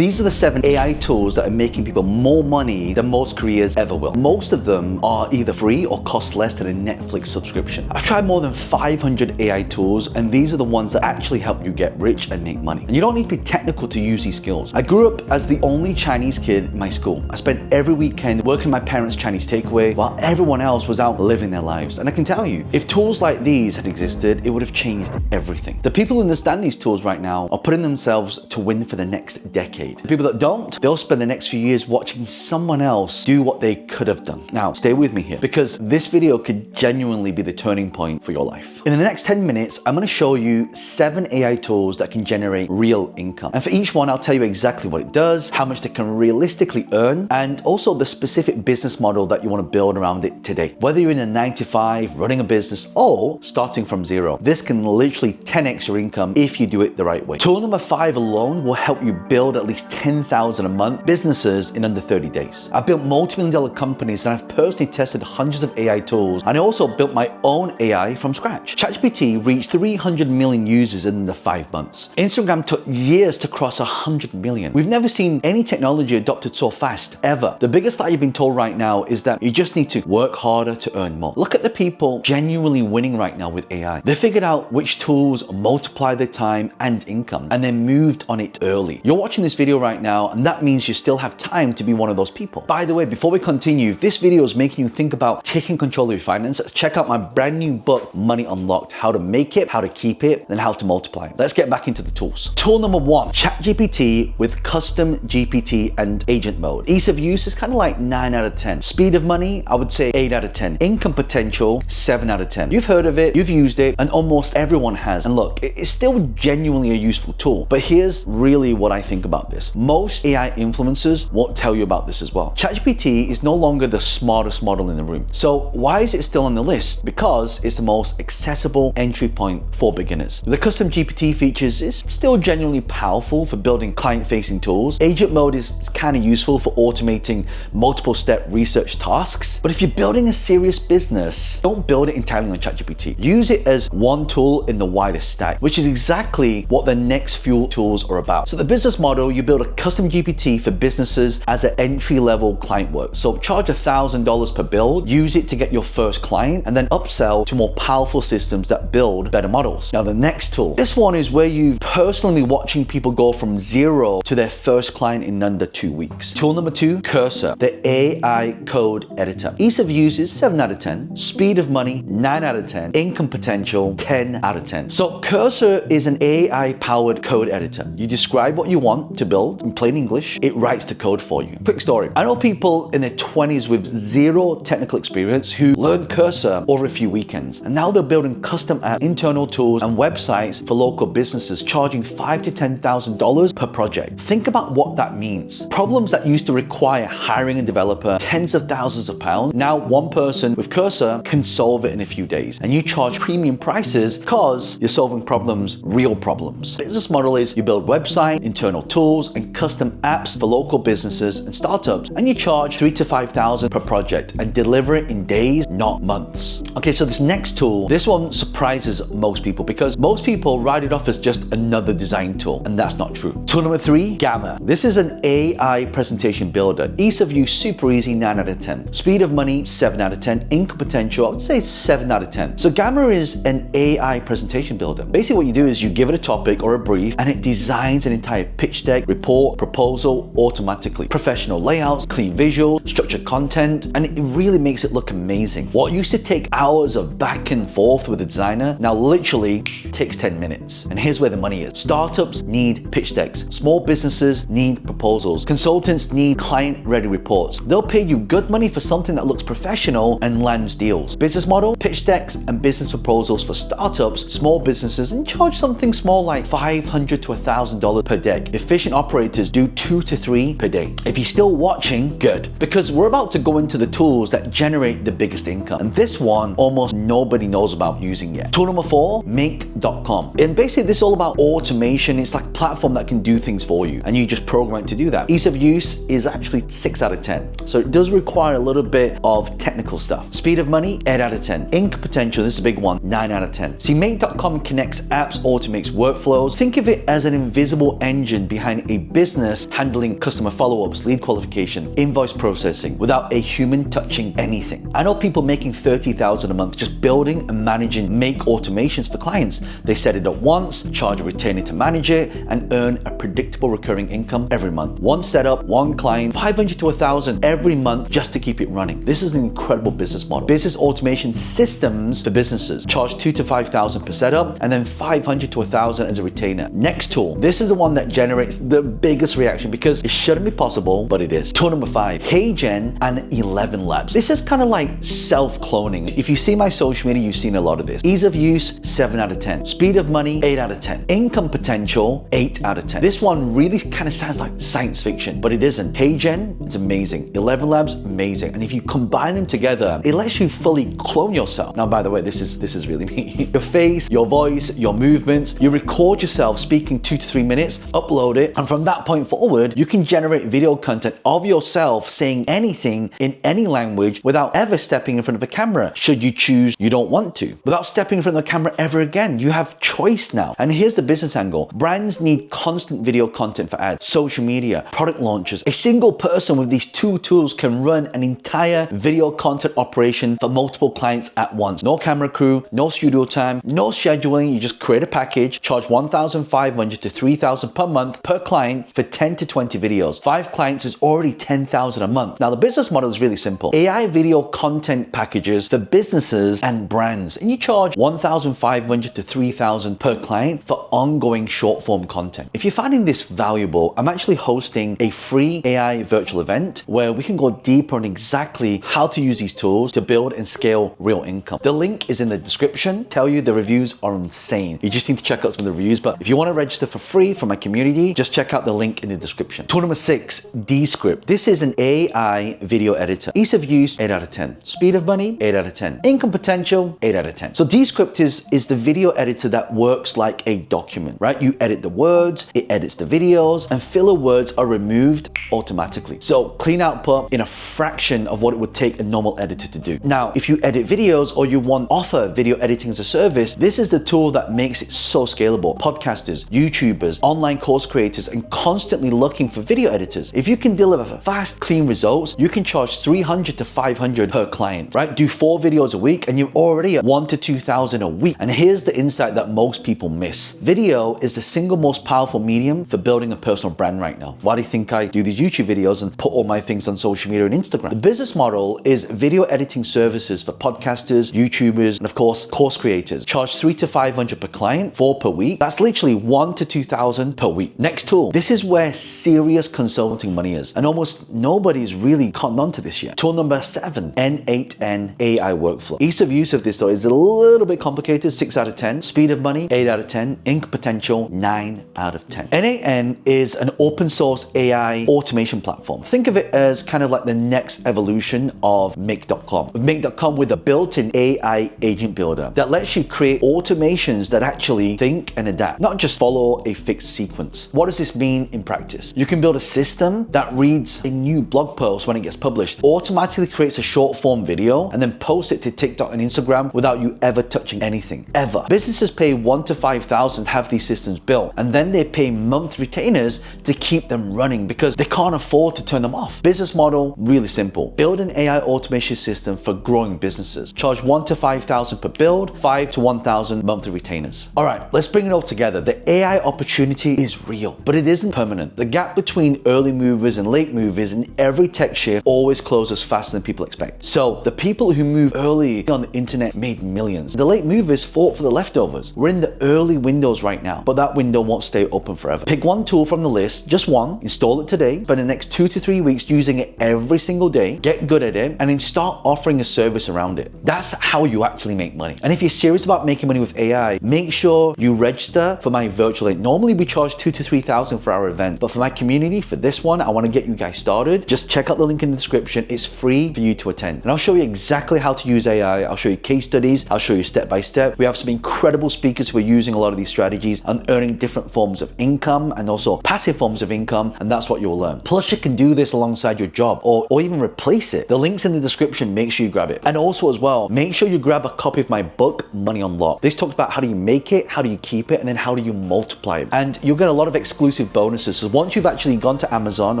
These are the 7 AI tools that are making people more money than most careers ever will. Most of them are either free or cost less than a Netflix subscription. I've tried more than 500 AI tools, and these are the ones that actually help you get rich and make money. And you don't need to be technical to use these skills. I grew up as the only Chinese kid in my school. I spent every weekend working in my parents' Chinese takeaway while everyone else was out living their lives. And I can tell you, if tools like these had existed, it would have changed everything. The people who understand these tools right now are putting themselves to win for the next decade. The people that don't, they'll spend the next few years watching someone else do what they could have done. Now, stay with me here, because this video could genuinely be the turning point for your life. In the next 10 minutes, I'm going to show you 7 AI tools that can generate real income. And for each one, I'll tell you exactly what it does, how much they can realistically earn, and also the specific business model that you want to build around it today. Whether you're in a 9-to-5, running a business, or starting from zero, this can literally 10x your income if you do it the right way. Tool number 5 alone will help you build at least 10,000 a month businesses in under 30 days. I've built multi-million-dollar companies, and I've personally tested hundreds of AI tools, and I also built my own AI from scratch. ChatGPT reached 300 million users in under 5 months. Instagram took years to cross 100 million. We've never seen any technology adopted so fast, ever. The biggest lie you've been told right now is that you just need to work harder to earn more. Look at the people genuinely winning right now with AI. They figured out which tools multiply their time and income, and they moved on it early. You're watching this video right now, and that means you still have time to be one of those people. By the way, before we continue, if this video is making you think about taking control of your finances, check out my brand new book, Money Unlocked: How to Make It, How to Keep It, and How to Multiply it. Let's get back into the tools. Tool number 1, ChatGPT with custom GPT and agent mode. Ease of use is kind of like 9 out of 10. Speed of money, I would say 8 out of 10. Income potential, 7 out of 10. You've heard of it, you've used it, and almost everyone has. And look, it's still genuinely a useful tool. But here's really what I think about this. Most AI influencers won't tell you about this as well. ChatGPT is no longer the smartest model in the room. So why is it still on the list? Because it's the most accessible entry point for beginners. The custom GPT features is still genuinely powerful for building client-facing tools. Agent mode is kind of useful for automating multiple step research tasks. But if you're building a serious business, don't build it entirely on ChatGPT. Use it as one tool in the wider stack, which is exactly what the next few tools are about. So the business model, you build a custom GPT for businesses as an entry-level client work. So charge $1,000 per build, use it to get your first client, and then upsell to more powerful systems that build better models. Now the next tool, this one is where you've personally watching people go from zero to their first client in under 2 weeks. Tool number 2, Cursor, the AI code editor. Ease of use is 7 out of 10. Speed of money, 9 out of 10. Income potential, 10 out of 10. So Cursor is an AI powered code editor. You describe what you want to build in plain English, it writes the code for you. Quick story. I know people in their 20s with zero technical experience who learned Cursor over a few weekends, and now they're building custom app, internal tools, and websites for local businesses, charging $5,000 to $10,000 per project. Think about what that means. Problems that used to require hiring a developer tens of thousands of pounds, now one person with Cursor can solve it in a few days, and you charge premium prices because you're solving problems, real problems. The business model is you build website, internal tools, and custom apps for local businesses and startups, and you charge $3,000 to $5,000 per project and deliver it in days, not months. Okay, so this next tool, this one surprises most people because most people write it off as just another design tool, and that's not true. Tool number 3, Gamma. This is an AI presentation builder. Ease of use, super easy, 9 out of 10. Speed of money, 7 out of 10. Income potential, I would say 7 out of 10. So Gamma is an AI presentation builder. Basically what you do is you give it a topic or a brief, and it designs an entire pitch deck, report, proposal automatically. Professional layouts, clean visuals, structured content, and it really makes it look amazing. What used to take hours of back and forth with a designer now literally takes 10 minutes. And here's where the money is. Startups need pitch decks. Small businesses need proposals. Consultants need client-ready reports. They'll pay you good money for something that looks professional and lands deals. Business model, pitch decks and business proposals for startups, small businesses, and charge something small like $500 to $1,000 per deck. Efficient operators do 2 to 3 per day. If you're still watching, good, because we're about to go into the tools that generate the biggest income. And this one, almost nobody knows about using yet. Tool number 4, Make.com. And basically this is all about automation. It's like a platform that can do things for you, and you just program it to do that. Ease of use is actually 6 out of 10. So it does require a little bit of technical stuff. Speed of money, 8 out of 10. Income potential, this is a big one, 9 out of 10. See, Make.com connects apps, automates workflows. Think of it as an invisible engine behind a business handling customer follow-ups, lead qualification, invoice processing without a human touching anything. I know people making $30,000 a month just building and managing make automations for clients. They set it up once, charge a retainer to manage it, and earn a predictable recurring income every month. One setup, one client, 500 to 1,000 every month just to keep it running. This is an incredible business model. Business automation systems for businesses charge 2,000 to 5,000 per setup, and then 500 to 1,000 as a retainer. Next tool. This is the one that generates the biggest reaction because it shouldn't be possible, but it is. Tool number 5, HeyGen and 11 Labs. This is kind of like self-cloning. If you see my social media, you've seen a lot of this. Ease of use, 7 out of 10. Speed of money, 8 out of 10. Income potential, 8 out of 10. This one really kind of sounds like science fiction, but it isn't. HeyGen, it's amazing. 11 Labs, amazing. And if you combine them together, it lets you fully clone yourself. Now, by the way, this is really me. Your face, your voice, your movements, you record yourself speaking 2 to 3 minutes, upload it, and from that point forward, you can generate video content of yourself saying anything in any language without ever stepping in front of a camera, should you choose you don't want to. Without stepping in front of the camera ever again, you have choice now. And here's the business angle. Brands need constant video content for ads, social media, product launches. A single person with these two tools can run an entire video content operation for multiple clients at once. No camera crew, no studio time, no scheduling. You just create a package, charge 1,500 to 3,000 per month per client for 10 to 20 videos. 5 clients is already 10,000 a month. Now the business model is really simple. AI video content packages for businesses and brands, and you charge 1,500 to 3,000 per client for ongoing short form content. If you're finding this valuable, I'm actually hosting a free AI virtual event where we can go deeper on exactly how to use these tools to build and scale real income. The link is in the description. Tell you the reviews are insane. You just need to check out some of the reviews, but if you want to register for free for my community, just check out the link in the description. Tool number 6, Descript. This is an AI video editor. Ease of use, 8 out of 10. Speed of money, 8 out of 10. Income potential, 8 out of 10. So Descript is the video editor that works like a document, right? You edit the words, it edits the videos, and filler words are removed automatically. So clean output in a fraction of what it would take a normal editor to do. Now, if you edit videos or you want offer video editing as a service, this is the tool that makes it so scalable. Podcasters, YouTubers, online course creators, and constantly looking for video editors. If you can deliver fast, clean results, you can charge 300 to 500 per client, right? Do 4 videos a week and you're already at 1 to 2,000 a week. And here's the insight that most people miss. Video is the single most powerful medium for building a personal brand right now. Why do you think I do these YouTube videos and put all my things on social media and Instagram? The business model is video editing services for podcasters, YouTubers, and of course, course creators. Charge 3 to 500 per client, 4 per week. That's literally 1 to 2,000 per week. Next tool. This is where serious consulting money is, and almost nobody's really caught on to this yet. Tool number 7, N8N AI workflow. Ease of use of this though is a little bit complicated, 6 out of 10. Speed of money, 8 out of 10. Ink potential, 9 out of 10. N8N is an open source AI automation platform. Think of it as kind of like the next evolution of Make.com. Make.com with a built-in AI agent builder that lets you create automations that actually think and adapt, not just follow a fixed sequence. What does this mean in practice? You can build a system that reads a new blog post when it gets published, automatically creates a short form video, and then posts it to TikTok and Instagram without you ever touching anything, ever. Businesses pay 1 to 5,000 to have these systems built, and then they pay month retainers to keep them running because they can't afford to turn them off. Business model, really simple. Build an AI automation system for growing businesses. Charge 1 to 5,000 per build, 5 to 1,000 monthly retainers. All right, let's bring it all together. The AI opportunity is real, but it isn't permanent. The gap between early movers and late movers in every tech shift always closes faster than people expect. So the people who move early on the internet made millions. The late movers fought for the leftovers. We're in the early windows right now, but that window won't stay open forever. Pick one tool from the list, just one, install it today, spend the next 2 to 3 weeks using it every single day, get good at it, and then start offering a service around it. That's how you actually make money. And if you're serious about making money with AI, make sure you register for my virtual event. Normally we charge 2 to 3,000 for our event, but for my community, for this one, I want to get you guys started. Just check out the link in the description. It's free for you to attend. And I'll show you exactly how to use AI. I'll show you case studies. I'll show you step by step. We have some incredible speakers who are using a lot of these strategies and earning different forms of income and also passive forms of income. And that's what you'll learn. Plus you can do this alongside your job or even replace it. The link's in the description. Make sure you grab it. And also as well, make sure you grab a copy of my book, Money Unlocked. This talks about how do you make it, how do you keep it, and then how do you multiply it. And you'll get a lot of exclusive exclusive bonuses. So once you've actually gone to Amazon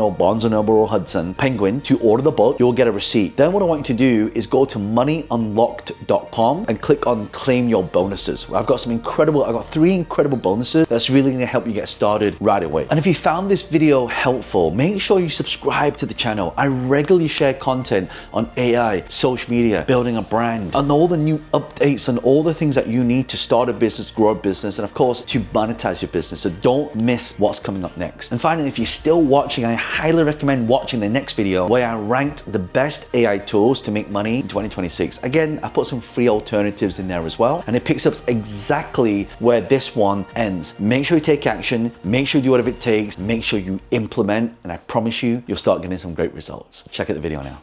or Barnes & Noble or Hudson, Penguin to order the book, you'll get a receipt. Then what I want you to do is go to moneyunlocked.com and click on claim your bonuses. I've got 3 incredible bonuses that's really gonna help you get started right away. And if you found this video helpful, make sure you subscribe to the channel. I regularly share content on AI, social media, building a brand, and all the new updates and all the things that you need to start a business, grow a business, and of course, to monetize your business. So don't miss what's coming up next. And finally, if you're still watching, I highly recommend watching the next video where I ranked the best AI tools to make money in 2026. Again, I put some free alternatives in there as well, and it picks up exactly where this one ends. Make sure you take action, make sure you do whatever it takes, make sure you implement, and I promise you, you'll start getting some great results. Check out the video now.